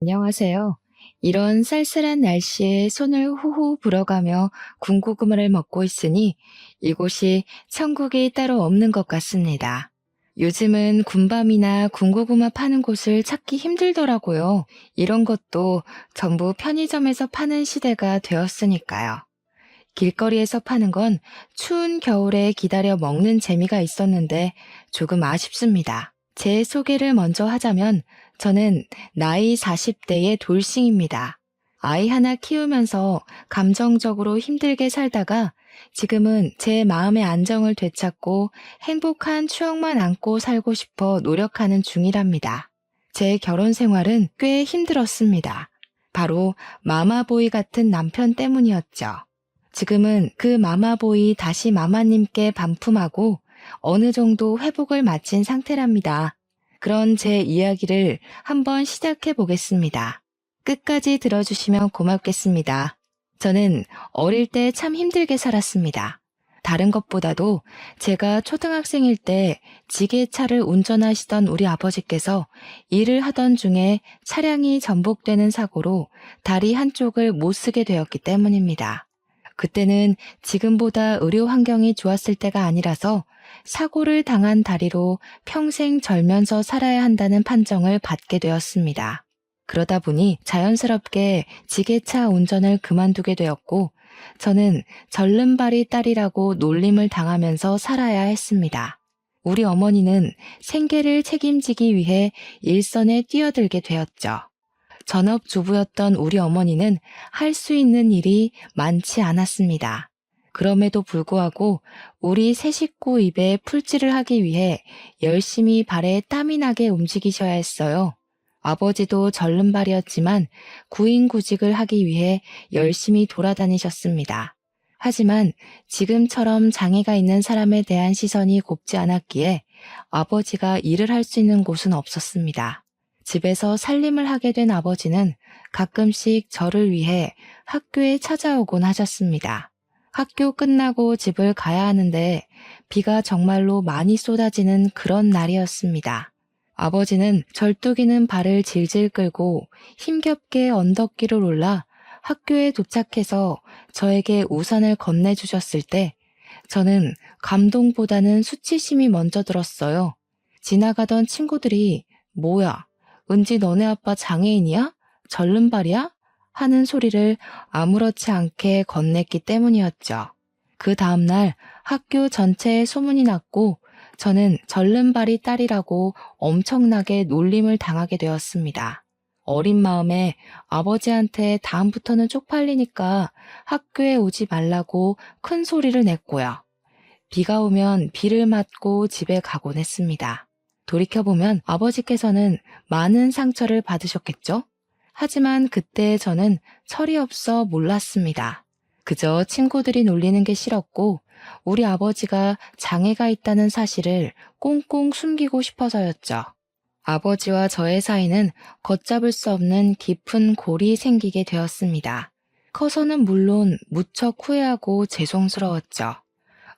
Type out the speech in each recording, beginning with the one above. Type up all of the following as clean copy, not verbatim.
안녕하세요. 이런 쌀쌀한 날씨에 손을 후후 불어가며 군고구마를 먹고 있으니 이곳이 천국이 따로 없는 것 같습니다. 요즘은 군밤이나 군고구마 파는 곳을 찾기 힘들더라고요. 이런 것도 전부 편의점에서 파는 시대가 되었으니까요. 길거리에서 파는 건 추운 겨울에 기다려 먹는 재미가 있었는데 조금 아쉽습니다. 제 소개를 먼저 하자면 저는 나이 40대의 돌싱입니다. 아이 하나 키우면서 감정적으로 힘들게 살다가 지금은 제 마음의 안정을 되찾고 행복한 추억만 안고 살고 싶어 노력하는 중이랍니다. 제 결혼 생활은 꽤 힘들었습니다. 바로 마마보이 같은 남편 때문이었죠. 지금은 그 마마보이 다시 마마님께 반품하고 어느 정도 회복을 마친 상태랍니다. 그런 제 이야기를 한번 시작해 보겠습니다. 끝까지 들어주시면 고맙겠습니다. 저는 어릴 때 참 힘들게 살았습니다. 다른 것보다도 제가 초등학생일 때 지게차를 운전하시던 우리 아버지께서 일을 하던 중에 차량이 전복되는 사고로 다리 한쪽을 못 쓰게 되었기 때문입니다. 그때는 지금보다 의료 환경이 좋았을 때가 아니라서 사고를 당한 다리로 평생 절면서 살아야 한다는 판정을 받게 되었습니다. 그러다 보니 자연스럽게 지게차 운전을 그만두게 되었고 저는 절름발이 딸이라고 놀림을 당하면서 살아야 했습니다. 우리 어머니는 생계를 책임지기 위해 일선에 뛰어들게 되었죠. 전업주부였던 우리 어머니는 할 수 있는 일이 많지 않았습니다. 그럼에도 불구하고 우리 세 식구 입에 풀칠을 하기 위해 열심히 발에 땀이 나게 움직이셔야 했어요. 아버지도 절름발이었지만 구인구직을 하기 위해 열심히 돌아다니셨습니다. 하지만 지금처럼 장애가 있는 사람에 대한 시선이 곱지 않았기에 아버지가 일을 할 수 있는 곳은 없었습니다. 집에서 살림을 하게 된 아버지는 가끔씩 저를 위해 학교에 찾아오곤 하셨습니다. 학교 끝나고 집을 가야 하는데 비가 정말로 많이 쏟아지는 그런 날이었습니다. 아버지는 절뚝이는 발을 질질 끌고 힘겹게 언덕길을 올라 학교에 도착해서 저에게 우산을 건네주셨을 때 저는 감동보다는 수치심이 먼저 들었어요. 지나가던 친구들이 뭐야? 은지 너네 아빠 장애인이야? 절름발이야? 하는 소리를 아무렇지 않게 건넸기 때문이었죠. 그 다음날 학교 전체에 소문이 났고 저는 절름발이 딸이라고 엄청나게 놀림을 당하게 되었습니다. 어린 마음에 아버지한테 다음부터는 쪽팔리니까 학교에 오지 말라고 큰 소리를 냈고요. 비가 오면 비를 맞고 집에 가곤 했습니다. 돌이켜보면 아버지께서는 많은 상처를 받으셨겠죠? 하지만 그때 저는 철이 없어 몰랐습니다. 그저 친구들이 놀리는 게 싫었고 우리 아버지가 장애가 있다는 사실을 꽁꽁 숨기고 싶어서였죠. 아버지와 저의 사이는 걷잡을 수 없는 깊은 골이 생기게 되었습니다. 커서는 물론 무척 후회하고 죄송스러웠죠.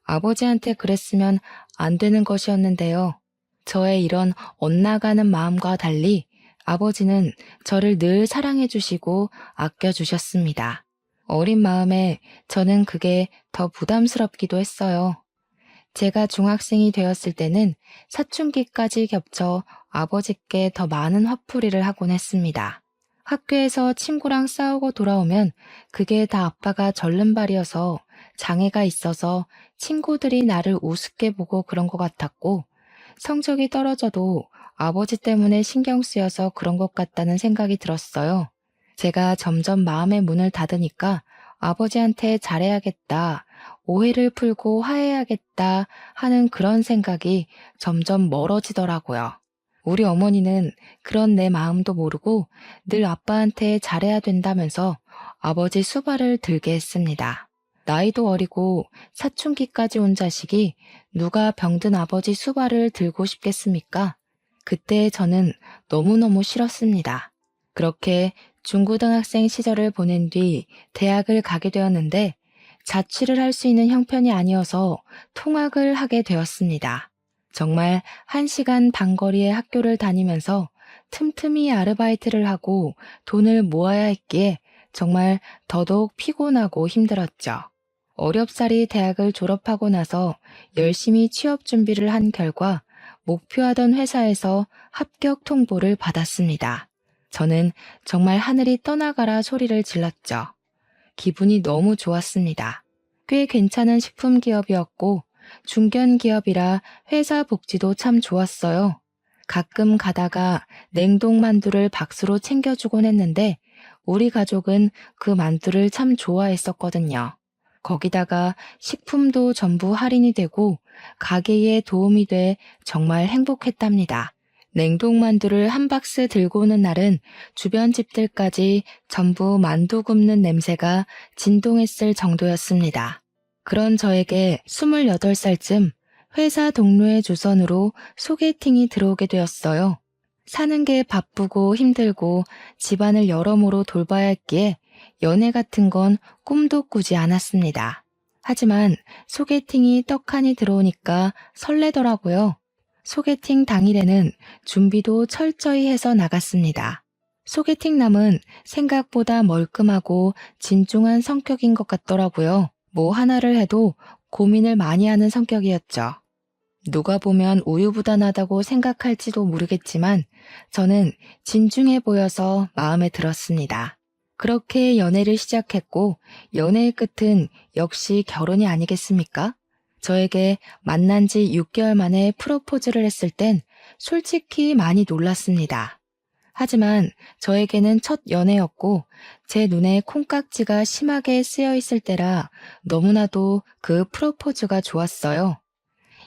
아버지한테 그랬으면 안 되는 것이었는데요. 저의 이런 엇나가는 마음과 달리 아버지는 저를 늘 사랑해 주시고 아껴 주셨습니다. 어린 마음에 저는 그게 더 부담스럽기도 했어요. 제가 중학생이 되었을 때는 사춘기까지 겹쳐 아버지께 더 많은 화풀이를 하곤 했습니다. 학교에서 친구랑 싸우고 돌아오면 그게 다 아빠가 절름발이어서 장애가 있어서 친구들이 나를 우습게 보고 그런 것 같았고 성적이 떨어져도 아버지 때문에 신경 쓰여서 그런 것 같다는 생각이 들었어요. 제가 점점 마음의 문을 닫으니까 아버지한테 잘해야겠다, 오해를 풀고 화해해야겠다 하는 그런 생각이 점점 멀어지더라고요. 우리 어머니는 그런 내 마음도 모르고 늘 아빠한테 잘해야 된다면서 아버지 수발을 들게 했습니다. 나이도 어리고 사춘기까지 온 자식이 누가 병든 아버지 수발을 들고 싶겠습니까? 그때 저는 너무너무 싫었습니다. 그렇게 중고등학생 시절을 보낸 뒤 대학을 가게 되었는데 자취를 할 수 있는 형편이 아니어서 통학을 하게 되었습니다. 정말 1시간 반 거리의 학교를 다니면서 틈틈이 아르바이트를 하고 돈을 모아야 했기에 정말 더더욱 피곤하고 힘들었죠. 어렵사리 대학을 졸업하고 나서 열심히 취업 준비를 한 결과 목표하던 회사에서 합격 통보를 받았습니다. 저는 정말 하늘이 떠나가라 소리를 질렀죠. 기분이 너무 좋았습니다. 꽤 괜찮은 식품 기업이었고 중견 기업이라 회사 복지도 참 좋았어요. 가끔 가다가 냉동 만두를 박스로 챙겨주곤 했는데 우리 가족은 그 만두를 참 좋아했었거든요. 거기다가 식품도 전부 할인이 되고 가게에 도움이 돼 정말 행복했답니다. 냉동 만두를 한 박스 들고 오는 날은 주변 집들까지 전부 만두 굽는 냄새가 진동했을 정도였습니다. 그런 저에게 28살쯤 회사 동료의 주선으로 소개팅이 들어오게 되었어요. 사는 게 바쁘고 힘들고 집안을 여러모로 돌봐야 했기에 연애 같은 건 꿈도 꾸지 않았습니다. 하지만 소개팅이 떡하니 들어오니까 설레더라고요. 소개팅 당일에는 준비도 철저히 해서 나갔습니다. 소개팅남은 생각보다 멀끔하고 진중한 성격인 것 같더라고요. 뭐 하나를 해도 고민을 많이 하는 성격이었죠. 누가 보면 우유부단하다고 생각할지도 모르겠지만 저는 진중해 보여서 마음에 들었습니다. 그렇게 연애를 시작했고 연애의 끝은 역시 결혼이 아니겠습니까? 저에게 만난 지 6개월 만에 프로포즈를 했을 땐 솔직히 많이 놀랐습니다. 하지만 저에게는 첫 연애였고 제 눈에 콩깍지가 심하게 쓰여 있을 때라 너무나도 그 프로포즈가 좋았어요.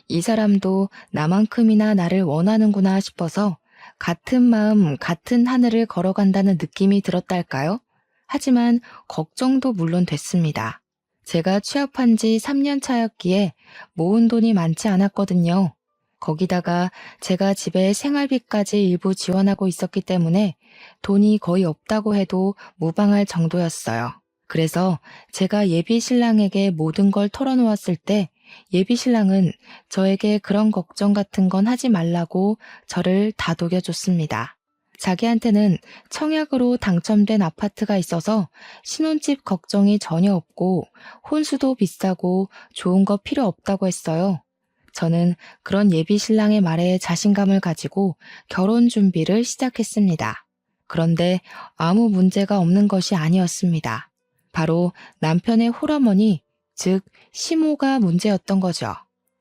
이 사람도 나만큼이나 나를 원하는구나 싶어서 같은 마음, 같은 하늘을 걸어간다는 느낌이 들었달까요? 하지만 걱정도 물론 됐습니다. 제가 취업한 지 3년 차였기에 모은 돈이 많지 않았거든요. 거기다가 제가 집에 생활비까지 일부 지원하고 있었기 때문에 돈이 거의 없다고 해도 무방할 정도였어요. 그래서 제가 예비 신랑에게 모든 걸 털어놓았을 때 예비 신랑은 저에게 그런 걱정 같은 건 하지 말라고 저를 다독여줬습니다. 자기한테는 청약으로 당첨된 아파트가 있어서 신혼집 걱정이 전혀 없고 혼수도 비싸고 좋은 거 필요 없다고 했어요. 저는 그런 예비 신랑의 말에 자신감을 가지고 결혼 준비를 시작했습니다. 그런데 아무 문제가 없는 것이 아니었습니다. 바로 남편의 홀어머니, 즉 시모가 문제였던 거죠.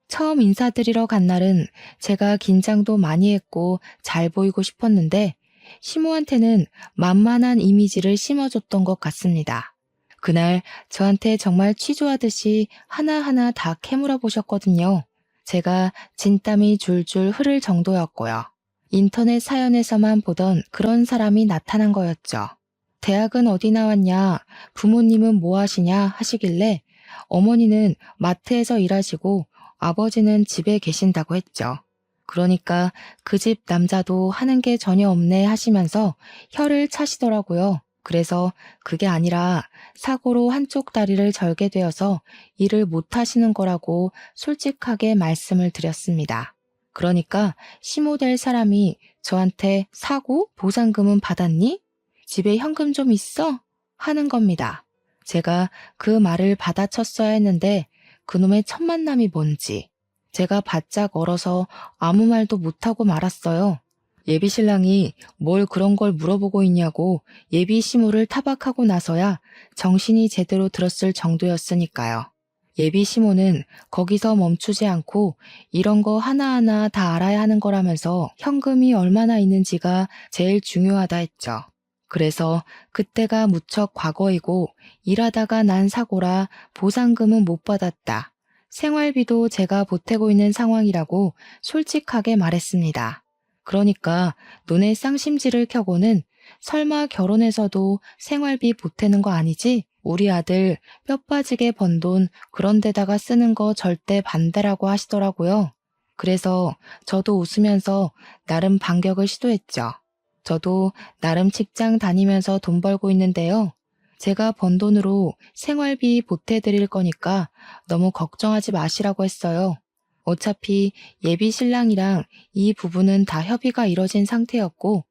처음 인사드리러 간 날은 제가 긴장도 많이 했고 잘 보이고 싶었는데 시모한테는 만만한 이미지를 심어줬던 것 같습니다. 그날 저한테 정말 취조하듯이 하나하나 다 캐물어 보셨거든요. 제가 진땀이 줄줄 흐를 정도였고요. 인터넷 사연에서만 보던 그런 사람이 나타난 거였죠. 대학은 어디 나왔냐, 부모님은 뭐 하시냐 하시길래 어머니는 마트에서 일하시고 아버지는 집에 계신다고 했죠. 그러니까 그 집 남자도 하는 게 전혀 없네 하시면서 혀를 차시더라고요. 그래서 그게 아니라 사고로 한쪽 다리를 절게 되어서 일을 못 하시는 거라고 솔직하게 말씀을 드렸습니다. 그러니까 시모될 사람이 저한테 사고 보상금은 받았니? 집에 현금 좀 있어? 하는 겁니다. 제가 그 말을 받아쳤어야 했는데 그놈의 첫 만남이 뭔지 제가 바짝 얼어서 아무 말도 못하고 말았어요. 예비 신랑이 뭘 그런 걸 물어보고 있냐고 예비 시모를 타박하고 나서야 정신이 제대로 들었을 정도였으니까요. 예비 시모는 거기서 멈추지 않고 이런 거 하나하나 다 알아야 하는 거라면서 현금이 얼마나 있는지가 제일 중요하다 했죠. 그래서 그때가 무척 과거이고 일하다가 난 사고라 보상금은 못 받았다. 생활비도 제가 보태고 있는 상황이라고 솔직하게 말했습니다. 그러니까 눈에 쌍심지를 켜고는 설마 결혼해서도 생활비 보태는 거 아니지? 우리 아들 뼈 빠지게 번 돈 그런 데다가 쓰는 거 절대 반대라고 하시더라고요. 그래서 저도 웃으면서 나름 반격을 시도했죠. 저도 나름 직장 다니면서 돈 벌고 있는데요. 제가 번 돈으로 생활비 보태드릴 거니까 너무 걱정하지 마시라고 했어요. 어차피 예비 신랑이랑 이 부분은 다 협의가 이뤄진 상태였고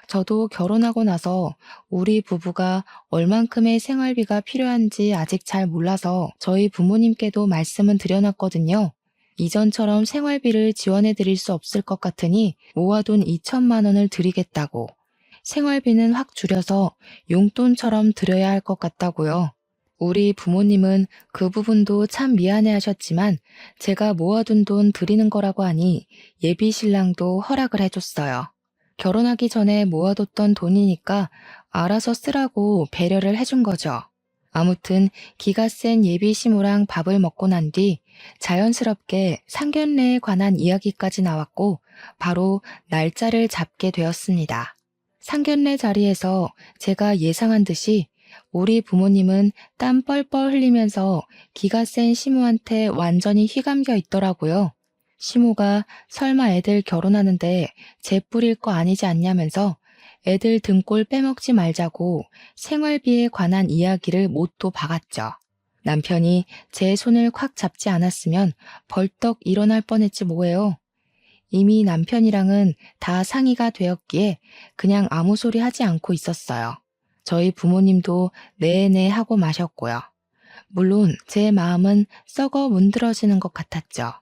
저도 결혼하고 나서 우리 부부가 얼만큼의 생활비가 필요한지 아직 잘 몰라서 저희 부모님께도 말씀은 드려놨거든요. 이전처럼 생활비를 지원해 드릴 수 없을 것 같으니 모아둔 2천만 원을 드리겠다고. 생활비는 확 줄여서 용돈처럼 드려야 할 것 같다고요. 우리 부모님은 그 부분도 참 미안해 하셨지만 제가 모아둔 돈 드리는 거라고 하니 예비 신랑도 허락을 해줬어요. 결혼하기 전에 모아뒀던 돈이니까 알아서 쓰라고 배려를 해준 거죠. 아무튼 기가 센 예비 시모랑 밥을 먹고 난 뒤 자연스럽게 상견례에 관한 이야기까지 나왔고 바로 날짜를 잡게 되었습니다. 상견례 자리에서 제가 예상한 듯이 우리 부모님은 땀 뻘뻘 흘리면서 기가 센 시모한테 완전히 휘감겨 있더라고요. 시모가 설마 애들 결혼하는데 재 뿌릴 거 아니지 않냐면서 애들 등골 빼먹지 말자고 생활비에 관한 이야기를 못도 박았죠. 남편이 제 손을 콱 잡지 않았으면 벌떡 일어날 뻔했지 뭐예요. 이미 남편이랑은 다 상의가 되었기에 그냥 아무 소리 하지 않고 있었어요. 저희 부모님도 네네 하고 마셨고요. 물론 제 마음은 썩어 문드러지는 것 같았죠.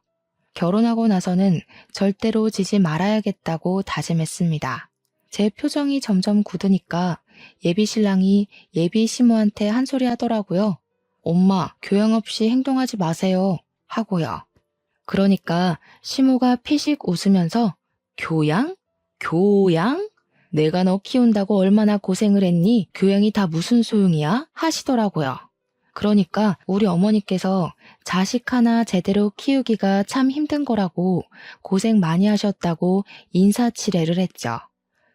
결혼하고 나서는 절대로 지지 말아야겠다고 다짐했습니다. 제 표정이 점점 굳으니까 예비 신랑이 예비 시모한테 한 소리 하더라고요. 엄마, 교양 없이 행동하지 마세요. 하고요. 그러니까 시모가 피식 웃으면서 교양? 교양? 내가 너 키운다고 얼마나 고생을 했니? 교양이 다 무슨 소용이야? 하시더라고요. 그러니까 우리 어머니께서 자식 하나 제대로 키우기가 참 힘든 거라고 고생 많이 하셨다고 인사치레를 했죠.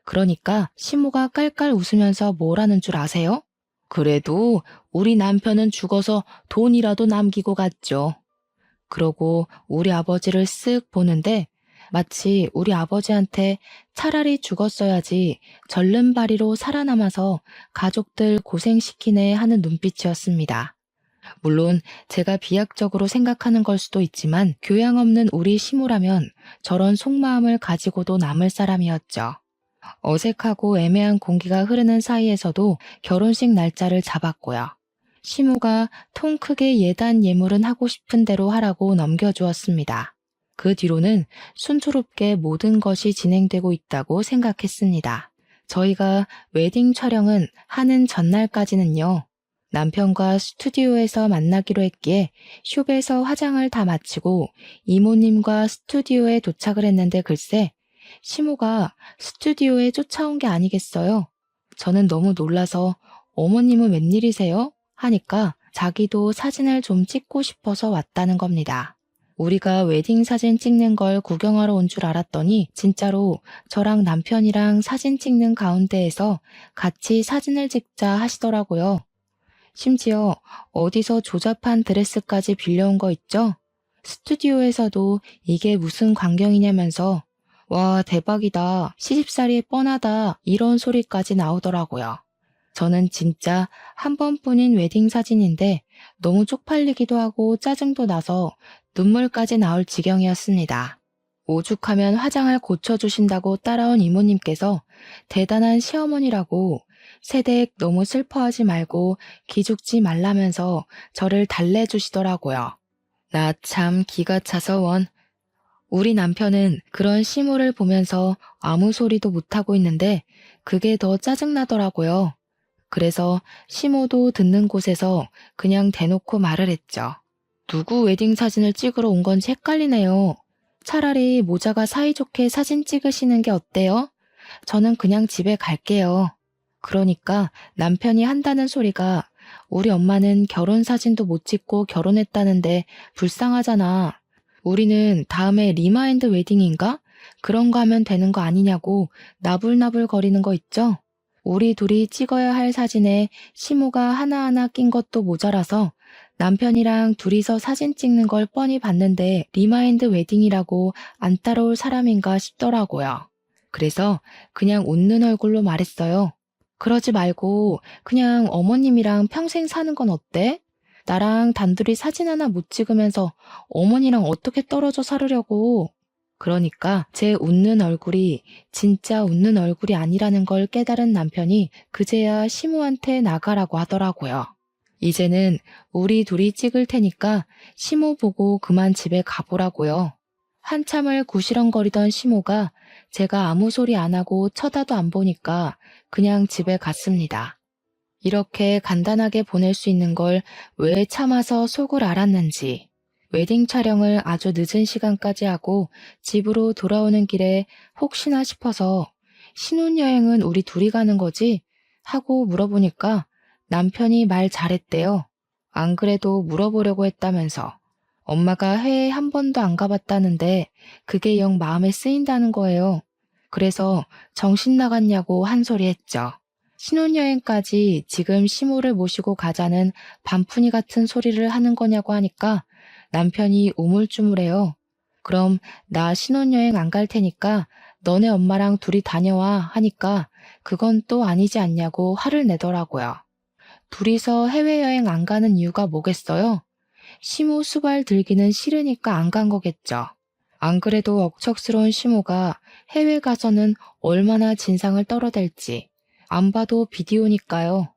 그러니까 시모가 깔깔 웃으면서 뭐라는 줄 아세요? 그래도 우리 남편은 죽어서 돈이라도 남기고 갔죠. 그러고 우리 아버지를 쓱 보는데 마치 우리 아버지한테 차라리 죽었어야지 절름발이로 살아남아서 가족들 고생시키네 하는 눈빛이었습니다. 물론 제가 비약적으로 생각하는 걸 수도 있지만 교양 없는 우리 시모라면 저런 속마음을 가지고도 남을 사람이었죠. 어색하고 애매한 공기가 흐르는 사이에서도 결혼식 날짜를 잡았고요. 시모가 통 크게 예단 예물은 하고 싶은 대로 하라고 넘겨주었습니다. 그 뒤로는 순조롭게 모든 것이 진행되고 있다고 생각했습니다. 저희가 웨딩 촬영은 하는 전날까지는요. 남편과 스튜디오에서 만나기로 했기에 숍에서 화장을 다 마치고 이모님과 스튜디오에 도착을 했는데 글쎄 시모가 스튜디오에 쫓아온 게 아니겠어요. 저는 너무 놀라서 어머님은 웬일이세요? 하니까 자기도 사진을 좀 찍고 싶어서 왔다는 겁니다. 우리가 웨딩 사진 찍는 걸 구경하러 온 줄 알았더니 진짜로 저랑 남편이랑 사진 찍는 가운데에서 같이 사진을 찍자 하시더라고요. 심지어 어디서 조잡한 드레스까지 빌려온 거 있죠? 스튜디오에서도 이게 무슨 광경이냐면서 와 대박이다, 시집살이 뻔하다 이런 소리까지 나오더라고요. 저는 진짜 한 번뿐인 웨딩 사진인데 너무 쪽팔리기도 하고 짜증도 나서 눈물까지 나올 지경이었습니다. 오죽하면 화장을 고쳐주신다고 따라온 이모님께서 대단한 시어머니라고 세댁 너무 슬퍼하지 말고 기죽지 말라면서 저를 달래주시더라고요. 나 참 기가 차서 원. 우리 남편은 그런 시모를 보면서 아무 소리도 못하고 있는데 그게 더 짜증나더라고요. 그래서 시모도 듣는 곳에서 그냥 대놓고 말을 했죠. 누구 웨딩 사진을 찍으러 온 건지 헷갈리네요. 차라리 모자가 사이좋게 사진 찍으시는 게 어때요? 저는 그냥 집에 갈게요. 그러니까 남편이 한다는 소리가 우리 엄마는 결혼 사진도 못 찍고 결혼했다는데 불쌍하잖아. 우리는 다음에 리마인드 웨딩인가? 그런 거 하면 되는 거 아니냐고 나불나불 거리는 거 있죠? 우리 둘이 찍어야 할 사진에 시모가 하나하나 낀 것도 모자라서 남편이랑 둘이서 사진 찍는 걸 뻔히 봤는데 리마인드 웨딩이라고 안 따라올 사람인가 싶더라고요. 그래서 그냥 웃는 얼굴로 말했어요. 그러지 말고 그냥 어머님이랑 평생 사는 건 어때? 나랑 단둘이 사진 하나 못 찍으면서 어머니랑 어떻게 떨어져 살으려고. 그러니까 제 웃는 얼굴이 진짜 웃는 얼굴이 아니라는 걸 깨달은 남편이 그제야 시모한테 나가라고 하더라고요. 이제는 우리 둘이 찍을 테니까 시모 보고 그만 집에 가보라고요. 한참을 구시렁거리던 시모가 제가 아무 소리 안 하고 쳐다도 안 보니까 그냥 집에 갔습니다. 이렇게 간단하게 보낼 수 있는 걸 왜 참아서 속을 알았는지. 웨딩 촬영을 아주 늦은 시간까지 하고 집으로 돌아오는 길에 혹시나 싶어서 신혼여행은 우리 둘이 가는 거지? 하고 물어보니까 남편이 말 잘했대요. 안 그래도 물어보려고 했다면서. 엄마가 해외에 한 번도 안 가봤다는데 그게 영 마음에 쓰인다는 거예요. 그래서 정신 나갔냐고 한 소리 했죠. 신혼여행까지 지금 시모를 모시고 가자는 반푼이 같은 소리를 하는 거냐고 하니까 남편이 우물쭈물해요. 그럼 나 신혼여행 안 갈 테니까 너네 엄마랑 둘이 다녀와 하니까 그건 또 아니지 않냐고 화를 내더라고요. 둘이서 해외여행 안 가는 이유가 뭐겠어요? 시모 수발 들기는 싫으니까 안 간 거겠죠. 안 그래도 억척스러운 시모가 해외 가서는 얼마나 진상을 떨어댈지 안 봐도 비디오니까요.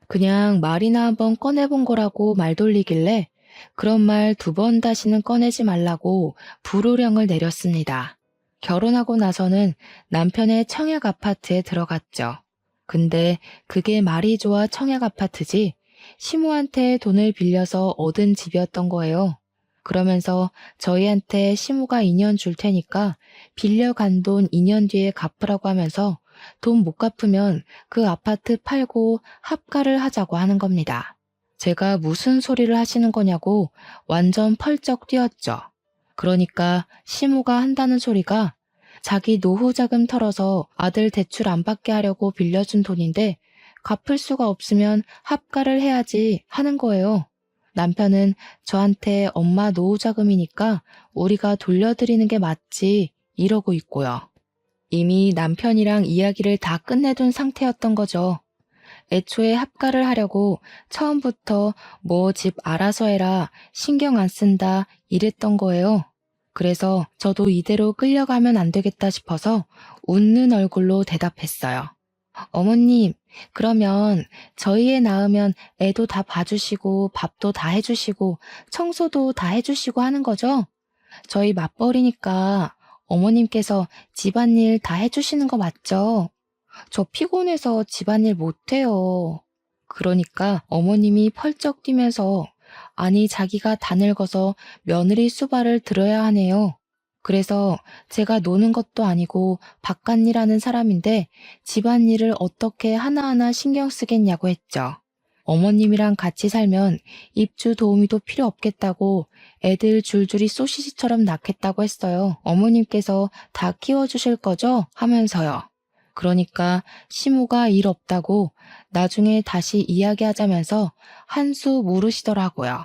그냥 말이나 한번 꺼내본 거라고 말 돌리길래 그런 말 2번 다시는 꺼내지 말라고 불호령을 내렸습니다. 결혼하고 나서는 남편의 청약 아파트에 들어갔죠. 근데 그게 말이 좋아 청약 아파트지 시모한테 돈을 빌려서 얻은 집이었던 거예요. 그러면서 저희한테 시모가 2년 줄 테니까 빌려간 돈 2년 뒤에 갚으라고 하면서 돈 못 갚으면 그 아파트 팔고 합가를 하자고 하는 겁니다. 제가 무슨 소리를 하시는 거냐고 완전 펄쩍 뛰었죠. 그러니까 시모가 한다는 소리가 자기 노후 자금 털어서 아들 대출 안 받게 하려고 빌려준 돈인데 갚을 수가 없으면 합가를 해야지 하는 거예요. 남편은 저한테 엄마 노후 자금이니까 우리가 돌려드리는 게 맞지 이러고 있고요. 이미 남편이랑 이야기를 다 끝내둔 상태였던 거죠. 애초에 합가를 하려고 처음부터 뭐 집 알아서 해라, 신경 안 쓴다 이랬던 거예요. 그래서 저도 이대로 끌려가면 안 되겠다 싶어서 웃는 얼굴로 대답했어요. 어머님, 그러면 저희 애 낳으면 애도 다 봐주시고 밥도 다 해주시고 청소도 다 해주시고 하는 거죠? 저희 맞벌이니까 어머님께서 집안일 다 해주시는 거 맞죠? 저 피곤해서 집안일 못해요. 그러니까 어머님이 펄쩍 뛰면서 아니 자기가 다 늙어서 며느리 수발을 들어야 하네요. 그래서 제가 노는 것도 아니고 바깥일 하는 사람인데 집안일을 어떻게 하나하나 신경 쓰겠냐고 했죠. 어머님이랑 같이 살면 입주 도우미도 필요 없겠다고 애들 줄줄이 소시지처럼 낳겠다고 했어요. 어머님께서 다 키워주실 거죠? 하면서요. 그러니까 시모가 일 없다고 나중에 다시 이야기하자면서 한 수 물으시더라고요.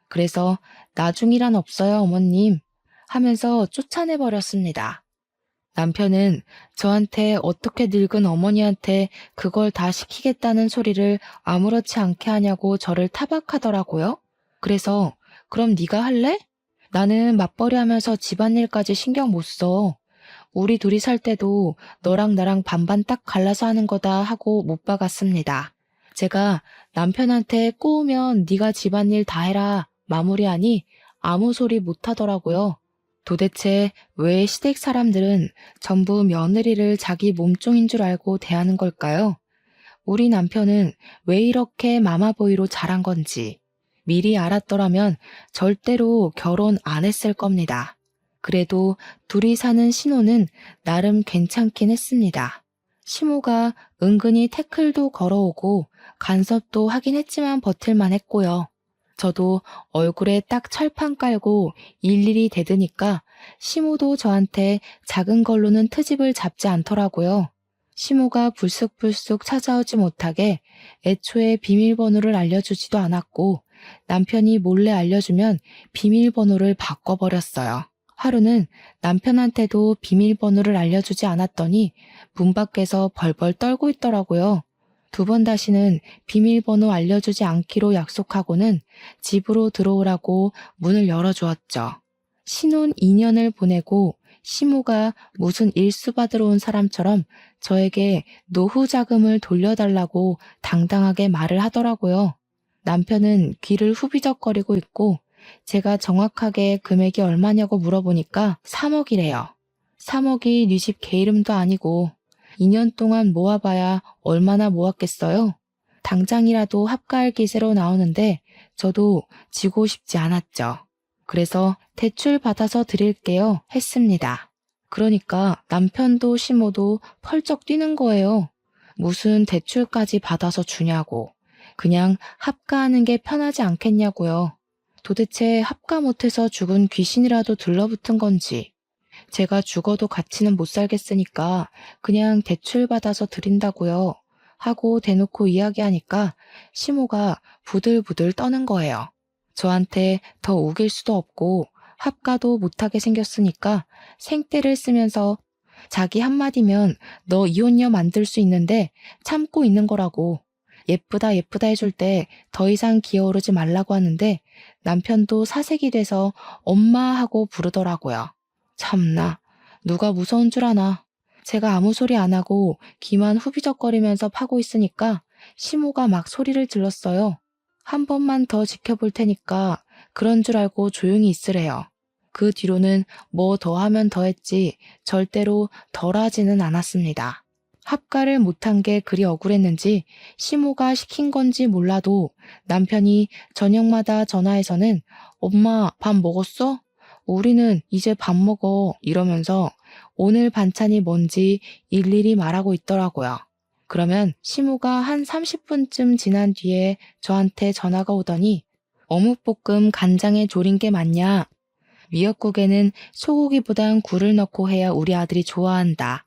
그래서 나중이란 없어요, 어머님. 하면서 쫓아내버렸습니다. 남편은 저한테 어떻게 늙은 어머니한테 그걸 다 시키겠다는 소리를 아무렇지 않게 하냐고 저를 타박하더라고요. 그래서 그럼 네가 할래? 나는 맞벌이 하면서 집안일까지 신경 못 써. 우리 둘이 살 때도 너랑 나랑 반반 딱 갈라서 하는 거다 하고 못 박았습니다. 제가 남편한테 꼬우면 네가 집안일 다 해라 마무리하니 아무 소리 못 하더라고요. 도대체 왜 시댁 사람들은 전부 며느리를 자기 몸종인 줄 알고 대하는 걸까요? 우리 남편은 왜 이렇게 마마보이로 자란 건지 미리 알았더라면 절대로 결혼 안 했을 겁니다. 그래도 둘이 사는 신호는 나름 괜찮긴 했습니다. 시모가 은근히 태클도 걸어오고 간섭도 하긴 했지만 버틸만 했고요. 저도 얼굴에 딱 철판 깔고 일일이 대드니까 시모도 저한테 작은 걸로는 트집을 잡지 않더라고요. 시모가 불쑥불쑥 찾아오지 못하게 애초에 비밀번호를 알려주지도 않았고 남편이 몰래 알려주면 비밀번호를 바꿔버렸어요. 하루는 남편한테도 비밀번호를 알려주지 않았더니 문 밖에서 벌벌 떨고 있더라고요. 2번 다시는 비밀번호 알려주지 않기로 약속하고는 집으로 들어오라고 문을 열어주었죠. 신혼 2년을 보내고 시모가 무슨 일수 받으러 온 사람처럼 저에게 노후 자금을 돌려달라고 당당하게 말을 하더라고요. 남편은 귀를 후비적거리고 있고 제가 정확하게 금액이 얼마냐고 물어보니까 3억이래요. 3억이 네 집 개 이름도 아니고 2년 동안 모아봐야 얼마나 모았겠어요? 당장이라도 합가할 기세로 나오는데 저도 지고 싶지 않았죠. 그래서 대출 받아서 드릴게요 했습니다. 그러니까 남편도 시모도 펄쩍 뛰는 거예요. 무슨 대출까지 받아서 주냐고. 그냥 합가하는 게 편하지 않겠냐고요. 도대체 합가 못해서 죽은 귀신이라도 들러붙은 건지. 제가 죽어도 같이는 못 살겠으니까 그냥 대출 받아서 드린다고요. 하고 대놓고 이야기하니까 시모가 부들부들 떠는 거예요. 저한테 더 우길 수도 없고 합가도 못하게 생겼으니까 생떼를 쓰면서 자기 한마디면 너 이혼녀 만들 수 있는데 참고 있는 거라고. 예쁘다 예쁘다 해줄 때 더 이상 기어오르지 말라고 하는데 남편도 사색이 돼서 엄마 하고 부르더라고요. 참나, 누가 무서운 줄 아나. 제가 아무 소리 안 하고 귀만 후비적거리면서 파고 있으니까 시모가 막 소리를 질렀어요. 한 번만 더 지켜볼 테니까 그런 줄 알고 조용히 있으래요. 그 뒤로는 뭐 더 하면 더 했지 절대로 덜 하지는 않았습니다. 합가를 못한 게 그리 억울했는지 시모가 시킨 건지 몰라도 남편이 저녁마다 전화해서는 엄마 밥 먹었어? 우리는 이제 밥 먹어 이러면서 오늘 반찬이 뭔지 일일이 말하고 있더라고요. 그러면 시모가 한 30분쯤 지난 뒤에 저한테 전화가 오더니 어묵볶음 간장에 졸인 게 맞냐? 미역국에는 소고기보단 굴을 넣고 해야 우리 아들이 좋아한다.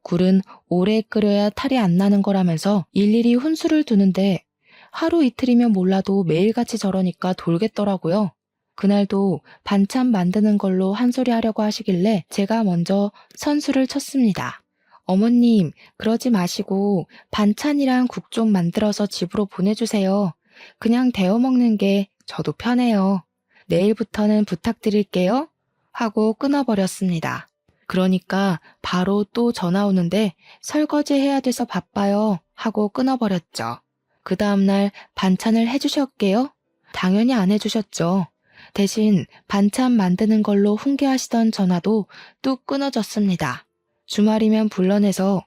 굴은 오래 끓여야 탈이 안 나는 거라면서 일일이 훈수를 두는데 하루 이틀이면 몰라도 매일같이 저러니까 돌겠더라고요. 그날도 반찬 만드는 걸로 한 소리 하려고 하시길래 제가 먼저 선수를 쳤습니다. 어머님, 그러지 마시고 반찬이랑 국 좀 만들어서 집으로 보내주세요. 그냥 데워 먹는 게 저도 편해요. 내일부터는 부탁드릴게요. 하고 끊어버렸습니다. 그러니까 바로 또 전화 오는데 설거지 해야 돼서 바빠요. 하고 끊어버렸죠. 그 다음날 반찬을 해주셨게요? 당연히 안 해주셨죠. 대신 반찬 만드는 걸로 훈계하시던 전화도 뚝 끊어졌습니다. 주말이면 불러내서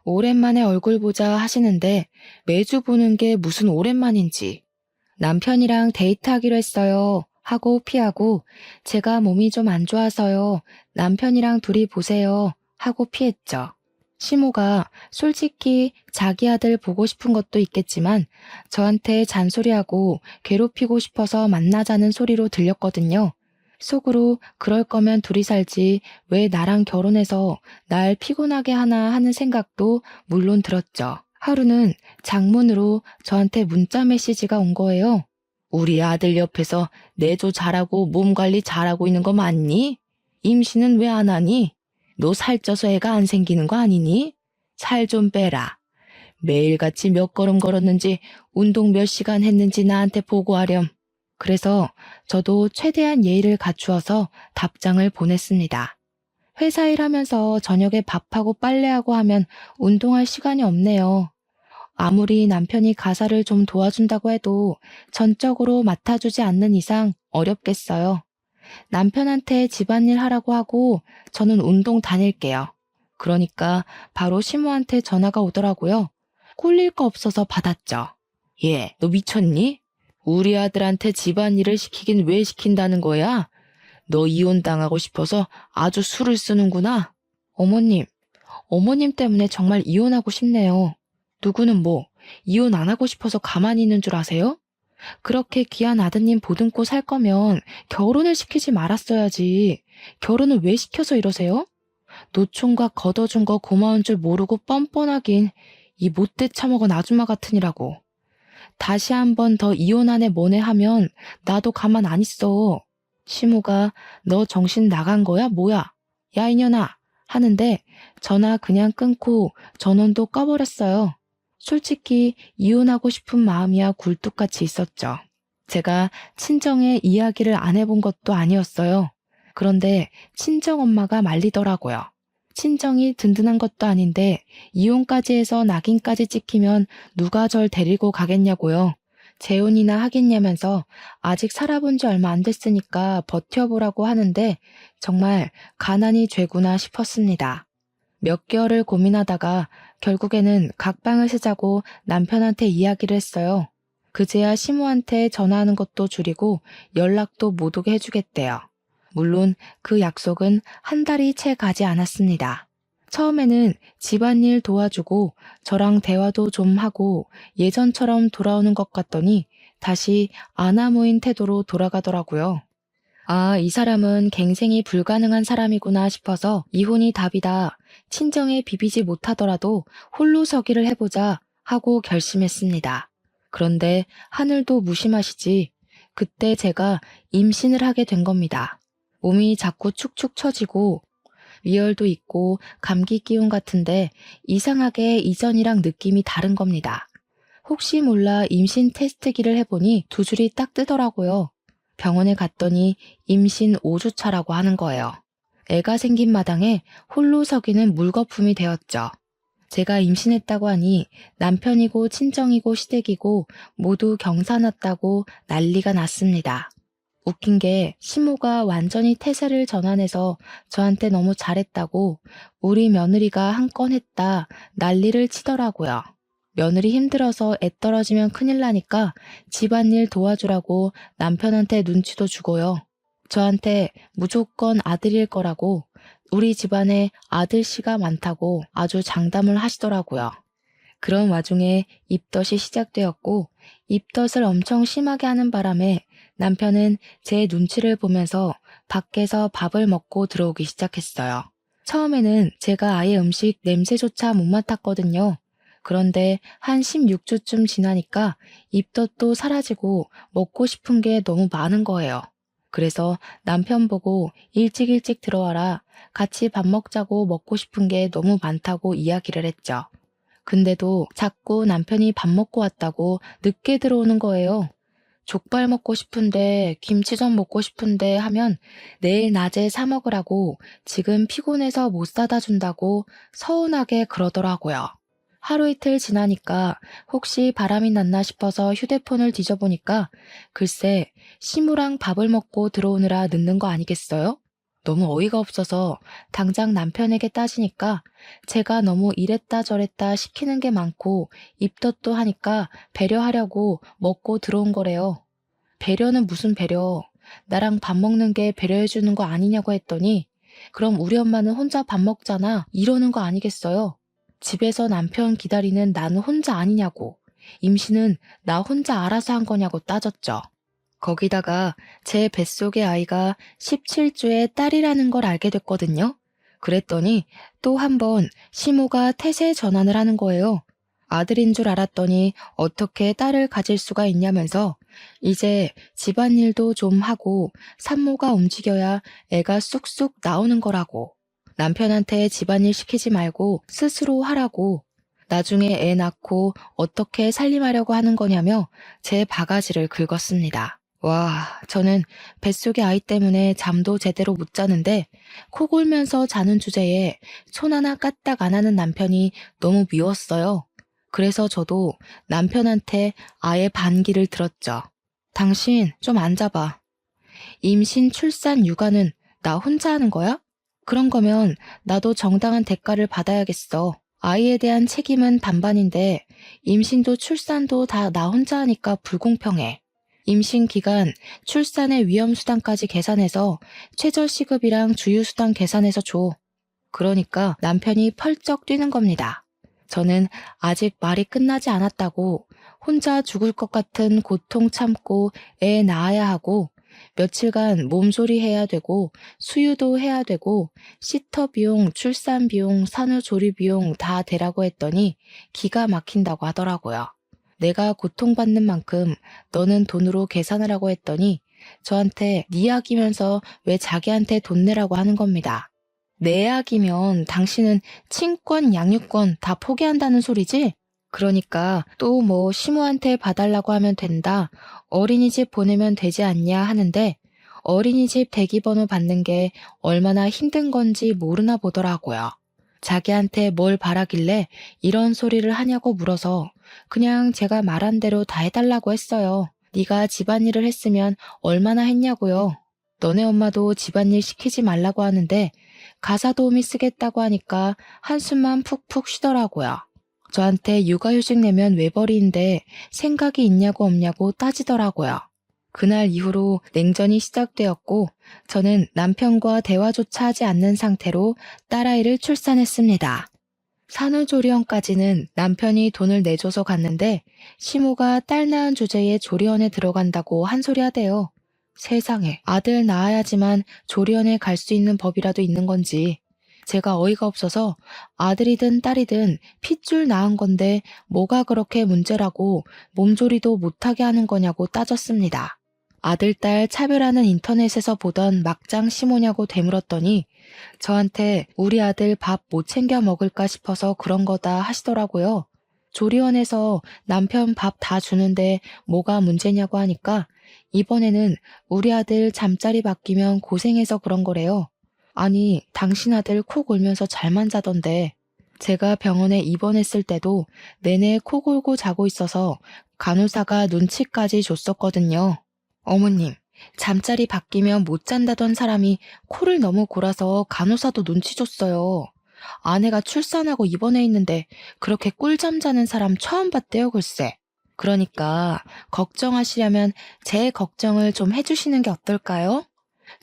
오랜만에 얼굴 보자 하시는데 매주 보는 게 무슨 오랜만인지. 남편이랑 데이트하기로 했어요. 하고 피하고 제가 몸이 좀 안 좋아서요. 남편이랑 둘이 보세요. 하고 피했죠. 시모가 솔직히 자기 아들 보고 싶은 것도 있겠지만 저한테 잔소리하고 괴롭히고 싶어서 만나자는 소리로 들렸거든요. 속으로 그럴 거면 둘이 살지 왜 나랑 결혼해서 날 피곤하게 하나 하는 생각도 물론 들었죠. 하루는 장문으로 저한테 문자 메시지가 온 거예요. 우리 아들 옆에서 내조 잘하고 몸 관리 잘하고 있는 거 맞니? 임신은 왜 안 하니? 너 살쪄서 애가 안 생기는 거 아니니? 살 좀 빼라. 매일같이 몇 걸음 걸었는지 운동 몇 시간 했는지 나한테 보고하렴. 그래서 저도 최대한 예의를 갖추어서 답장을 보냈습니다. 회사 일하면서 저녁에 밥하고 빨래하고 하면 운동할 시간이 없네요. 아무리 남편이 가사를 좀 도와준다고 해도 전적으로 맡아주지 않는 이상 어렵겠어요. 남편한테 집안일 하라고 하고 저는 운동 다닐게요. 그러니까 바로 시모한테 전화가 오더라고요. 꼴릴 거 없어서 받았죠. 얘, 너 미쳤니? 우리 아들한테 집안일을 시키긴 왜 시킨다는 거야? 너 이혼당하고 싶어서 아주 수를 쓰는구나. 어머님 때문에 정말 이혼하고 싶네요. 누구는 뭐 이혼 안 하고 싶어서 가만히 있는 줄 아세요? 그렇게 귀한 아드님 보듬고 살 거면 결혼을 시키지 말았어야지. 결혼을 왜 시켜서 이러세요? 노총각 걷어준 거 고마운 줄 모르고 뻔뻔하긴 이 못돼 처먹은 아줌마 같으니라고. 다시 한 번 더 이혼하네 뭐네 하면 나도 가만 안 있어. 시모가 너 정신 나간 거야 뭐야? 야 이년아 하는데 전화 그냥 끊고 전원도 꺼버렸어요. 솔직히 이혼하고 싶은 마음이야 굴뚝같이 있었죠. 제가 친정에 이야기를 안 해본 것도 아니었어요. 그런데 친정엄마가 말리더라고요. 친정이 든든한 것도 아닌데 이혼까지 해서 낙인까지 찍히면 누가 절 데리고 가겠냐고요. 재혼이나 하겠냐면서 아직 살아본 지 얼마 안 됐으니까 버텨보라고 하는데 정말 가난이 죄구나 싶었습니다. 몇 개월을 고민하다가 결국에는 각방을 쓰자고 남편한테 이야기를 했어요. 그제야 시모한테 전화하는 것도 줄이고 연락도 못 오게 해주겠대요. 물론 그 약속은 한 달이 채 가지 않았습니다. 처음에는 집안일 도와주고 저랑 대화도 좀 하고 예전처럼 돌아오는 것 같더니 다시 아나무인 태도로 돌아가더라고요. 아, 이 사람은 갱생이 불가능한 사람이구나 싶어서 이혼이 답이다. 친정에 비비지 못하더라도 홀로 서기를 해보자 하고 결심했습니다. 그런데 하늘도 무심하시지. 그때 제가 임신을 하게 된 겁니다. 몸이 자꾸 축축 처지고 위열도 있고 감기 기운 같은데 이상하게 이전이랑 느낌이 다른 겁니다. 혹시 몰라 임신 테스트기를 해보니 두 줄이 딱 뜨더라고요. 병원에 갔더니 임신 5주 차라고 하는 거예요. 애가 생긴 마당에 홀로 서기는 물거품이 되었죠. 제가 임신했다고 하니 남편이고 친정이고 시댁이고 모두 경사났다고 난리가 났습니다. 웃긴 게 시모가 완전히 태세를 전환해서 저한테 너무 잘했다고 우리 며느리가 한 건 했다 난리를 치더라고요. 며느리 힘들어서 애 떨어지면 큰일 나니까 집안일 도와주라고 남편한테 눈치도 주고요. 저한테 무조건 아들일 거라고 우리 집안에 아들씨가 많다고 아주 장담을 하시더라고요. 그런 와중에 입덧이 시작되었고 입덧을 엄청 심하게 하는 바람에 남편은 제 눈치를 보면서 밖에서 밥을 먹고 들어오기 시작했어요. 처음에는 제가 아예 음식 냄새조차 못 맡았거든요. 그런데 한 16주쯤 지나니까 입덧도 사라지고 먹고 싶은 게 너무 많은 거예요. 그래서 남편 보고 일찍 들어와라. 같이 밥 먹자고 먹고 싶은 게 너무 많다고 이야기를 했죠. 근데도 자꾸 남편이 밥 먹고 왔다고 늦게 들어오는 거예요. 족발 먹고 싶은데 김치전 먹고 싶은데 하면 내일 낮에 사 먹으라고 지금 피곤해서 못 사다 준다고 서운하게 그러더라고요. 하루 이틀 지나니까 혹시 바람이 났나 싶어서 휴대폰을 뒤져보니까 글쎄 시무랑 밥을 먹고 들어오느라 늦는 거 아니겠어요? 너무 어이가 없어서 당장 남편에게 따지니까 제가 너무 이랬다 저랬다 시키는 게 많고 입덧도 하니까 배려하려고 먹고 들어온 거래요. 배려는 무슨 배려? 나랑 밥 먹는 게 배려해주는 거 아니냐고 했더니 그럼 우리 엄마는 혼자 밥 먹잖아 이러는 거 아니겠어요? 집에서 남편 기다리는 나는 혼자 아니냐고, 임신은 나 혼자 알아서 한 거냐고 따졌죠. 거기다가 제 뱃속의 아이가 17주의 딸이라는 걸 알게 됐거든요. 그랬더니 또 한 번 시모가 태세 전환을 하는 거예요. 아들인 줄 알았더니 어떻게 딸을 가질 수가 있냐면서 이제 집안일도 좀 하고 산모가 움직여야 애가 쑥쑥 나오는 거라고. 남편한테 집안일 시키지 말고 스스로 하라고. 나중에 애 낳고 어떻게 살림하려고 하는 거냐며 제 바가지를 긁었습니다. 와, 저는 뱃속의 아이 때문에 잠도 제대로 못 자는데 코 골면서 자는 주제에 손 하나 까딱 안 하는 남편이 너무 미웠어요. 그래서 저도 남편한테 아예 반기를 들었죠. 당신 좀 앉아봐. 임신, 출산, 육아는 나 혼자 하는 거야? 그런 거면 나도 정당한 대가를 받아야겠어. 아이에 대한 책임은 반반인데 임신도 출산도 다 나 혼자 하니까 불공평해. 임신 기간, 출산의 위험수당까지 계산해서 최저시급이랑 주유수당 계산해서 줘. 그러니까 남편이 펄쩍 뛰는 겁니다. 저는 아직 말이 끝나지 않았다고 혼자 죽을 것 같은 고통 참고 애 낳아야 하고 며칠간 몸조리 해야 되고 수유도 해야 되고 시터 비용, 출산 비용, 산후조리 비용 다 대라고 했더니 기가 막힌다고 하더라고요. 내가 고통받는 만큼 너는 돈으로 계산하라고 했더니 저한테 네 약이면서 왜 자기한테 돈 내라고 하는 겁니다. 내 약이면 당신은 친권, 양육권 다 포기한다는 소리지? 그러니까 또 뭐 시모한테 봐달라고 하면 된다. 어린이집 보내면 되지 않냐 하는데 어린이집 대기번호 받는 게 얼마나 힘든 건지 모르나 보더라고요. 자기한테 뭘 바라길래 이런 소리를 하냐고 물어서 그냥 제가 말한 대로 다 해달라고 했어요. 네가 집안일을 했으면 얼마나 했냐고요. 너네 엄마도 집안일 시키지 말라고 하는데 가사 도우미 쓰겠다고 하니까 한숨만 푹푹 쉬더라고요. 저한테 육아휴직 내면 왜 버리는데 생각이 있냐고 없냐고 따지더라고요. 그날 이후로 냉전이 시작되었고 저는 남편과 대화조차 하지 않는 상태로 딸아이를 출산했습니다. 산후조리원까지는 남편이 돈을 내줘서 갔는데 시모가 딸 낳은 주제에 조리원에 들어간다고 한 소리 하대요. 세상에, 아들 낳아야지만 조리원에 갈 수 있는 법이라도 있는 건지. 제가 어이가 없어서 아들이든 딸이든 핏줄 낳은 건데 뭐가 그렇게 문제라고 몸조리도 못하게 하는 거냐고 따졌습니다. 아들, 딸 차별하는 인터넷에서 보던 막장 시모냐고 되물었더니 저한테 우리 아들 밥 못 챙겨 먹을까 싶어서 그런 거다 하시더라고요. 조리원에서 남편 밥 다 주는데 뭐가 문제냐고 하니까 이번에는 우리 아들 잠자리 바뀌면 고생해서 그런 거래요. 아니, 당신 아들 코 골면서 잘만 자던데. 제가 병원에 입원했을 때도 내내 코 골고 자고 있어서 간호사가 눈치까지 줬었거든요. 어머님, 잠자리 바뀌면 못 잔다던 사람이 코를 너무 골아서 간호사도 눈치 줬어요. 아내가 출산하고 입원해 있는데 그렇게 꿀잠 자는 사람 처음 봤대요, 글쎄. 그러니까 걱정하시려면 제 걱정을 좀 해주시는 게 어떨까요?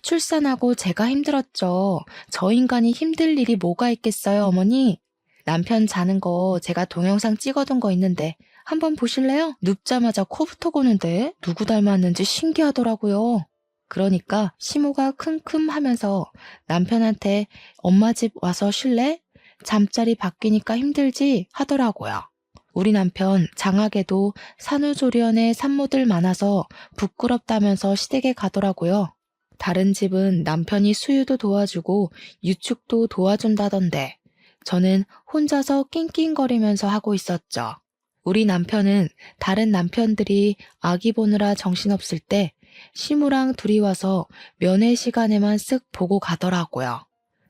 출산하고 제가 힘들었죠. 저 인간이 힘들 일이 뭐가 있겠어요, 어머니? 남편 자는 거 제가 동영상 찍어둔 거 있는데 한번 보실래요? 눕자마자 코부터 고는데 누구 닮았는지 신기하더라고요. 그러니까 시모가 킁킁 하면서 남편한테 엄마 집 와서 쉴래? 잠자리 바뀌니까 힘들지? 하더라고요. 우리 남편 장하게도 산후조리원에 산모들 많아서 부끄럽다면서 시댁에 가더라고요. 다른 집은 남편이 수유도 도와주고 유축도 도와준다던데 저는 혼자서 낑낑거리면서 하고 있었죠. 우리 남편은 다른 남편들이 아기 보느라 정신없을 때 시무랑 둘이 와서 면회 시간에만 쓱 보고 가더라고요.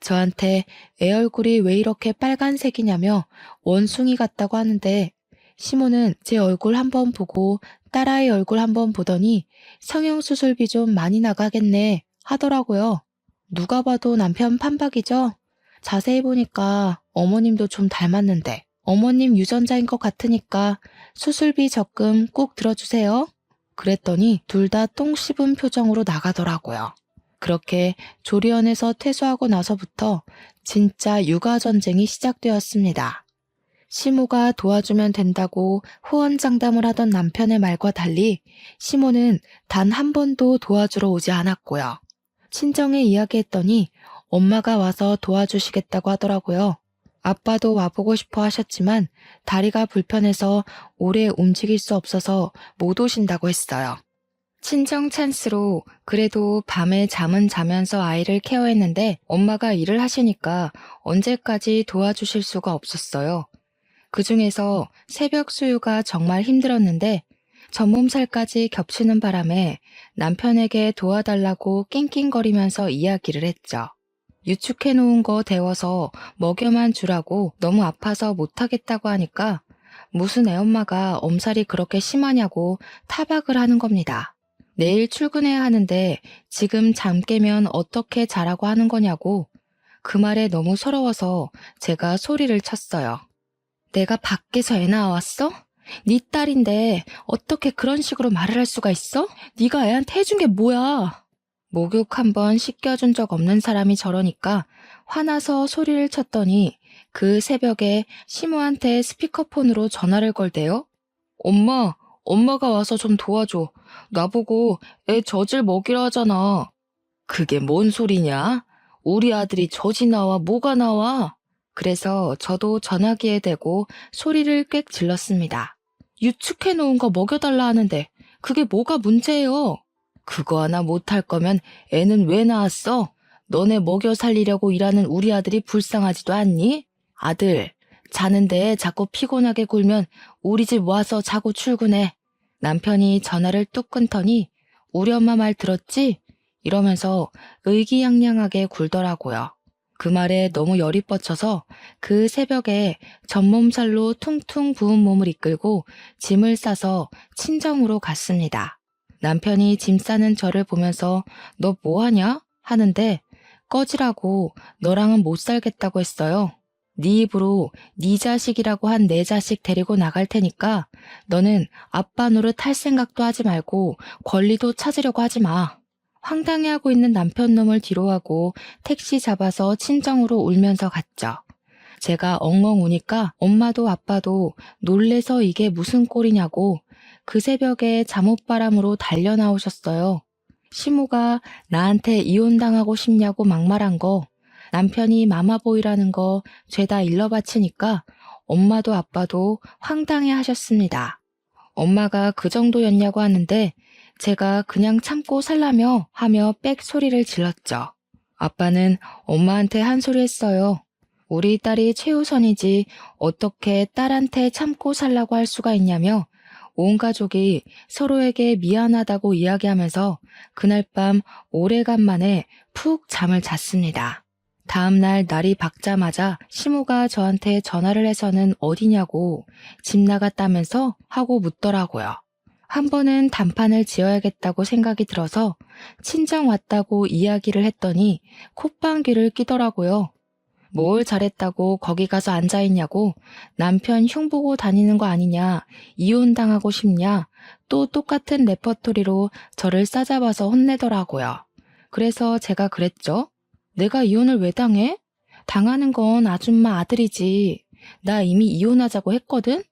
저한테 애 얼굴이 왜 이렇게 빨간색이냐며 원숭이 같다고 하는데 시모는 제 얼굴 한번 보고 딸아이 얼굴 한번 보더니 성형수술비 좀 많이 나가겠네 하더라고요. 누가 봐도 남편 판박이죠? 자세히 보니까 어머님도 좀 닮았는데 어머님 유전자인 것 같으니까 수술비 적금 꼭 들어주세요. 그랬더니 둘 다 똥 씹은 표정으로 나가더라고요. 그렇게 조리원에서 퇴소하고 나서부터 진짜 육아전쟁이 시작되었습니다. 시모가 도와주면 된다고 호언장담을 하던 남편의 말과 달리 시모는 단 한 번도 도와주러 오지 않았고요. 친정에 이야기했더니 엄마가 와서 도와주시겠다고 하더라고요. 아빠도 와보고 싶어 하셨지만 다리가 불편해서 오래 움직일 수 없어서 못 오신다고 했어요. 친정 찬스로 그래도 밤에 잠은 자면서 아이를 케어했는데 엄마가 일을 하시니까 언제까지 도와주실 수가 없었어요. 그중에서 새벽 수유가 정말 힘들었는데 전몸살까지 겹치는 바람에 남편에게 도와달라고 낑낑거리면서 이야기를 했죠. 유축해놓은 거 데워서 먹여만 주라고 너무 아파서 못하겠다고 하니까 무슨 애엄마가 엄살이 그렇게 심하냐고 타박을 하는 겁니다. 내일 출근해야 하는데 지금 잠 깨면 어떻게 자라고 하는 거냐고 그 말에 너무 서러워서 제가 소리를 쳤어요. 내가 밖에서 애 낳아왔어? 네 딸인데 어떻게 그런 식으로 말을 할 수가 있어? 네가 애한테 해준 게 뭐야? 목욕 한번 씻겨준 적 없는 사람이 저러니까 화나서 소리를 쳤더니 그 새벽에 시모한테 스피커폰으로 전화를 걸대요. 엄마가 와서 좀 도와줘. 나보고 애 젖을 먹이라 하잖아. 그게 뭔 소리냐? 우리 아들이 젖이 나와 뭐가 나와? 그래서 저도 전화기에 대고 소리를 꽥 질렀습니다. 유축해 놓은 거 먹여달라 하는데 그게 뭐가 문제예요? 그거 하나 못할 거면 애는 왜 낳았어? 너네 먹여 살리려고 일하는 우리 아들이 불쌍하지도 않니? 아들, 자는데 자꾸 피곤하게 굴면 우리 집 와서 자고 출근해. 남편이 전화를 뚝 끊더니 우리 엄마 말 들었지? 이러면서 의기양양하게 굴더라고요. 그 말에 너무 열이 뻗쳐서 그 새벽에 전몸살로 퉁퉁 부은 몸을 이끌고 짐을 싸서 친정으로 갔습니다. 남편이 짐 싸는 저를 보면서 너 뭐하냐? 하는데 꺼지라고 너랑은 못 살겠다고 했어요. 네 입으로 네 자식이라고 한 내 자식 데리고 나갈 테니까 너는 아빠 노릇 할 생각도 하지 말고 권리도 찾으려고 하지 마. 황당해하고 있는 남편 놈을 뒤로하고 택시 잡아서 친정으로 울면서 갔죠. 제가 엉엉 우니까 엄마도 아빠도 놀래서 이게 무슨 꼴이냐고 그 새벽에 잠옷바람으로 달려 나오셨어요. 시모가 나한테 이혼당하고 싶냐고 막말한 거, 남편이 마마보이라는 거 죄다 일러바치니까 엄마도 아빠도 황당해 하셨습니다. 엄마가 그 정도였냐고 하는데 제가 그냥 참고 살라며 하며 빽 소리를 질렀죠. 아빠는 엄마한테 한 소리 했어요. 우리 딸이 최우선이지 어떻게 딸한테 참고 살라고 할 수가 있냐며 온 가족이 서로에게 미안하다고 이야기하면서 그날 밤 오래간만에 푹 잠을 잤습니다. 다음날 날이 밝자마자 시모가 저한테 전화를 해서는 어디냐고 집 나갔다면서 하고 묻더라고요. 한 번은 단판을 지어야겠다고 생각이 들어서 친정 왔다고 이야기를 했더니 콧방귀를 끼더라고요. 뭘 잘했다고 거기 가서 앉아있냐고 남편 흉보고 다니는 거 아니냐, 이혼당하고 싶냐, 또 똑같은 레퍼토리로 저를 싸잡아서 혼내더라고요. 그래서 제가 그랬죠. 내가 이혼을 왜 당해? 당하는 건 아줌마 아들이지. 나 이미 이혼하자고 했거든?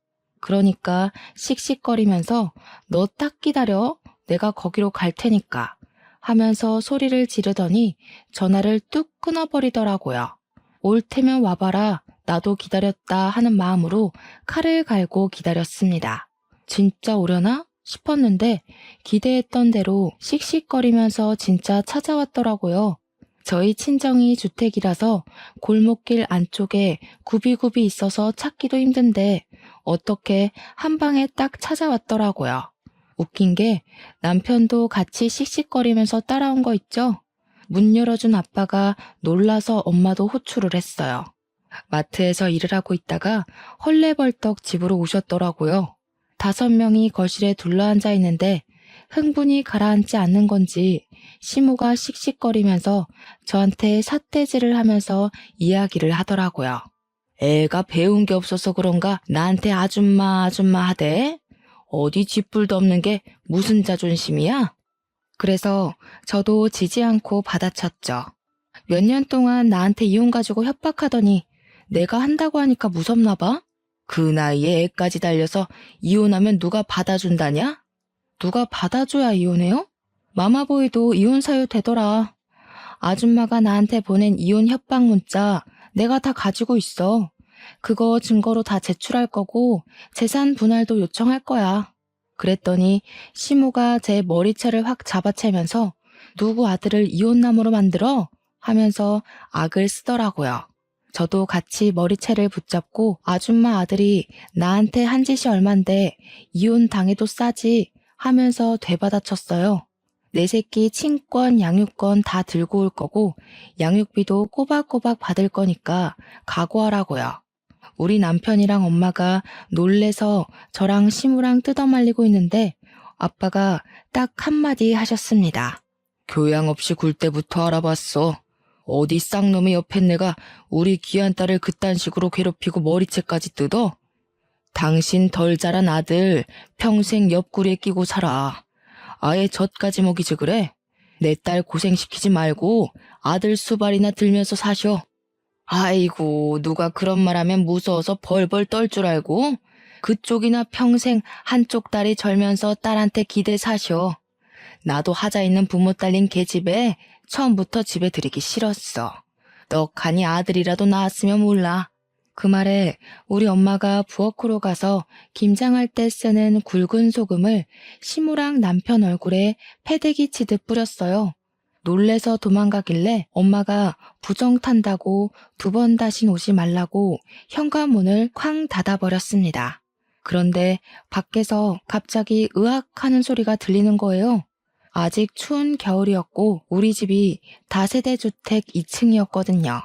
그러니까 씩씩거리면서 너 딱 기다려. 내가 거기로 갈 테니까. 하면서 소리를 지르더니 전화를 뚝 끊어버리더라고요. 올 테면 와봐라. 나도 기다렸다 하는 마음으로 칼을 갈고 기다렸습니다. 진짜 오려나 싶었는데 기대했던 대로 씩씩거리면서 진짜 찾아왔더라고요. 저희 친정이 주택이라서 골목길 안쪽에 굽이굽이 있어서 찾기도 힘든데 어떻게 한 방에 딱 찾아왔더라고요. 웃긴 게 남편도 같이 씩씩거리면서 따라온 거 있죠? 문 열어준 아빠가 놀라서 엄마도 호출을 했어요. 마트에서 일을 하고 있다가 헐레벌떡 집으로 오셨더라고요. 5명이 거실에 둘러앉아 있는데 흥분이 가라앉지 않는 건지 시모가 씩씩거리면서 저한테 삿대질을 하면서 이야기를 하더라고요. 애가 배운 게 없어서 그런가 나한테 아줌마 아줌마 하대? 어디 쥐뿔도 없는 게 무슨 자존심이야? 그래서 저도 지지 않고 받아쳤죠. 몇 년 동안 나한테 이혼 가지고 협박하더니 내가 한다고 하니까 무섭나 봐? 그 나이에 애까지 달려서 이혼하면 누가 받아준다냐? 누가 받아줘야 이혼해요? 마마보이도 이혼 사유 되더라. 아줌마가 나한테 보낸 이혼 협박 문자 내가 다 가지고 있어. 그거 증거로 다 제출할 거고 재산 분할도 요청할 거야. 그랬더니 시모가 제 머리채를 확 잡아채면서 누구 아들을 이혼남으로 만들어? 하면서 악을 쓰더라고요. 저도 같이 머리채를 붙잡고 아줌마 아들이 나한테 한 짓이 얼만데 이혼 당해도 싸지 하면서 되받아쳤어요. 내 새끼 친권, 양육권 다 들고 올 거고 양육비도 꼬박꼬박 받을 거니까 각오하라고요. 우리 남편이랑 엄마가 놀래서 저랑 시무랑 뜯어말리고 있는데 아빠가 딱 한마디 하셨습니다. 교양 없이 굴 때부터 알아봤어. 어디 쌍놈의 옆에 내가 우리 귀한 딸을 그딴 식으로 괴롭히고 머리채까지 뜯어? 당신 덜 자란 아들 평생 옆구리에 끼고 살아. 아예 젖까지 먹이지 그래? 내 딸 고생시키지 말고 아들 수발이나 들면서 사셔. 아이고 누가 그런 말하면 무서워서 벌벌 떨 줄 알고? 그쪽이나 평생 한쪽 다리 절면서 딸한테 기대 사셔. 나도 하자 있는 부모 딸린 계집애 처음부터 집에 들이기 싫었어. 떡하니 아들이라도 낳았으면 몰라. 그 말에 우리 엄마가 부엌으로 가서 김장할 때 쓰는 굵은 소금을 시무랑 남편 얼굴에 패대기 치듯 뿌렸어요. 놀래서 도망가길래 엄마가 부정 탄다고 2번 다신 오지 말라고 현관문을 쾅 닫아버렸습니다. 그런데 밖에서 갑자기 으악 하는 소리가 들리는 거예요. 아직 추운 겨울이었고 우리 집이 다세대 주택 2층이었거든요.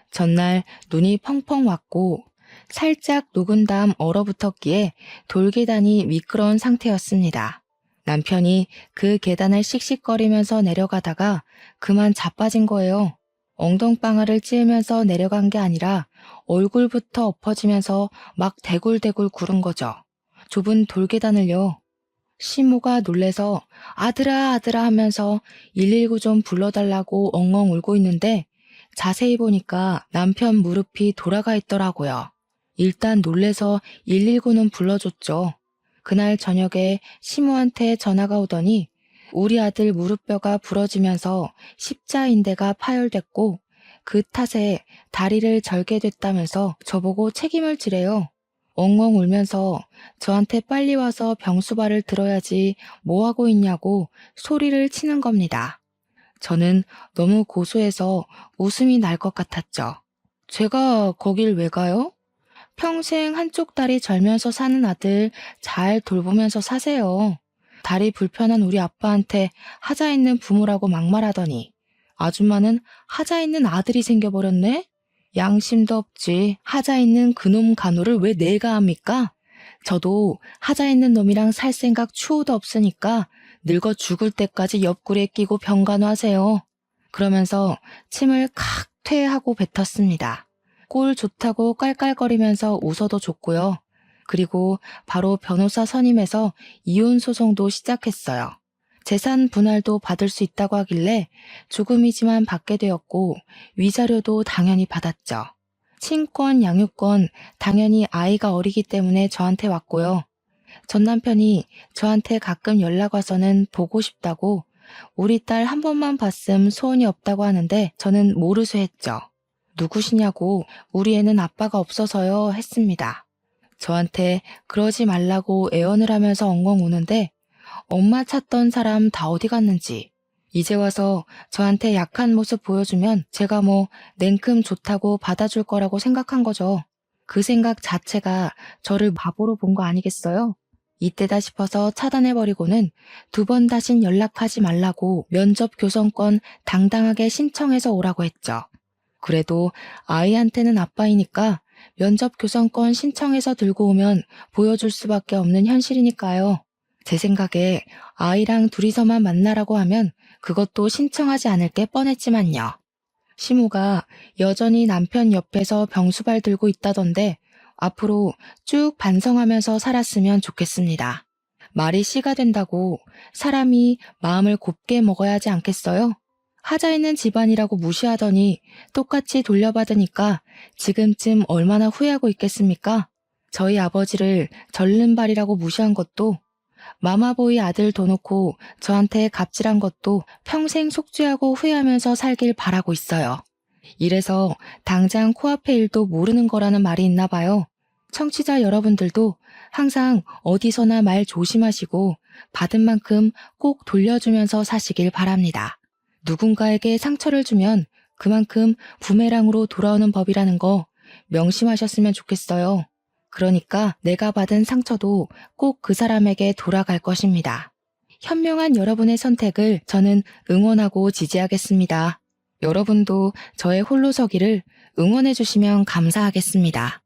전날 눈이 펑펑 왔고 살짝 녹은 다음 얼어붙었기에 돌계단이 미끄러운 상태였습니다. 남편이 그 계단을 씩씩거리면서 내려가다가 그만 자빠진 거예요. 엉덩방아를 찧으면서 내려간 게 아니라 얼굴부터 엎어지면서 막 대굴대굴 구른 거죠. 좁은 돌계단을요. 시모가 놀래서 아들아 아들아 하면서 119 좀 불러달라고 엉엉 울고 있는데 자세히 보니까 남편 무릎이 돌아가 있더라고요. 일단 놀래서 119는 불러줬죠. 그날 저녁에 시모한테 전화가 오더니 우리 아들 무릎뼈가 부러지면서 십자인대가 파열됐고 그 탓에 다리를 절게 됐다면서 저보고 책임을 지래요. 엉엉 울면서 저한테 빨리 와서 병수발을 들어야지 뭐하고 있냐고 소리를 치는 겁니다. 저는 너무 고소해서 웃음이 날 것 같았죠. 제가 거길 왜 가요? 평생 한쪽 다리 절면서 사는 아들 잘 돌보면서 사세요. 다리 불편한 우리 아빠한테 하자 있는 부모라고 막말하더니 아줌마는 하자 있는 아들이 생겨버렸네? 양심도 없지. 하자 있는 그놈 간호를 왜 내가 합니까? 저도 하자 있는 놈이랑 살 생각 추호도 없으니까 늙어 죽을 때까지 옆구리에 끼고 병간호하세요. 그러면서 침을 칵 퇴하고 뱉었습니다. 꼴 좋다고 깔깔거리면서 웃어도 좋고요. 그리고 바로 변호사 선임해서 이혼 소송도 시작했어요. 재산 분할도 받을 수 있다고 하길래 조금이지만 받게 되었고 위자료도 당연히 받았죠. 친권, 양육권 당연히 아이가 어리기 때문에 저한테 왔고요. 전 남편이 저한테 가끔 연락 와서는 보고 싶다고 우리 딸 한 번만 봤음 소원이 없다고 하는데 저는 모르쇠했죠. 누구시냐고 우리 애는 아빠가 없어서요 했습니다. 저한테 그러지 말라고 애원을 하면서 엉엉 우는데 엄마 찾던 사람 다 어디 갔는지 이제 와서 저한테 약한 모습 보여주면 제가 뭐 냉큼 좋다고 받아줄 거라고 생각한 거죠. 그 생각 자체가 저를 바보로 본 거 아니겠어요? 이때다 싶어서 차단해버리고는 2번 다신 연락하지 말라고 면접 교섭권 당당하게 신청해서 오라고 했죠. 그래도 아이한테는 아빠이니까 면접 교섭권 신청해서 들고 오면 보여줄 수밖에 없는 현실이니까요. 제 생각에 아이랑 둘이서만 만나라고 하면 그것도 신청하지 않을 게 뻔했지만요. 시모가 여전히 남편 옆에서 병수발 들고 있다던데 앞으로 쭉 반성하면서 살았으면 좋겠습니다. 말이 씨가 된다고 사람이 마음을 곱게 먹어야 하지 않겠어요? 하자 있는 집안이라고 무시하더니 똑같이 돌려받으니까 지금쯤 얼마나 후회하고 있겠습니까? 저희 아버지를 절름발이라고 무시한 것도 마마보이 아들 둬 놓고 저한테 갑질한 것도 평생 속죄하고 후회하면서 살길 바라고 있어요. 이래서 당장 코앞의 일도 모르는 거라는 말이 있나 봐요. 청취자 여러분들도 항상 어디서나 말 조심하시고 받은 만큼 꼭 돌려주면서 사시길 바랍니다. 누군가에게 상처를 주면 그만큼 부메랑으로 돌아오는 법이라는 거 명심하셨으면 좋겠어요. 그러니까 내가 받은 상처도 꼭 그 사람에게 돌아갈 것입니다. 현명한 여러분의 선택을 저는 응원하고 지지하겠습니다. 여러분도 저의 홀로서기를 응원해 주시면 감사하겠습니다.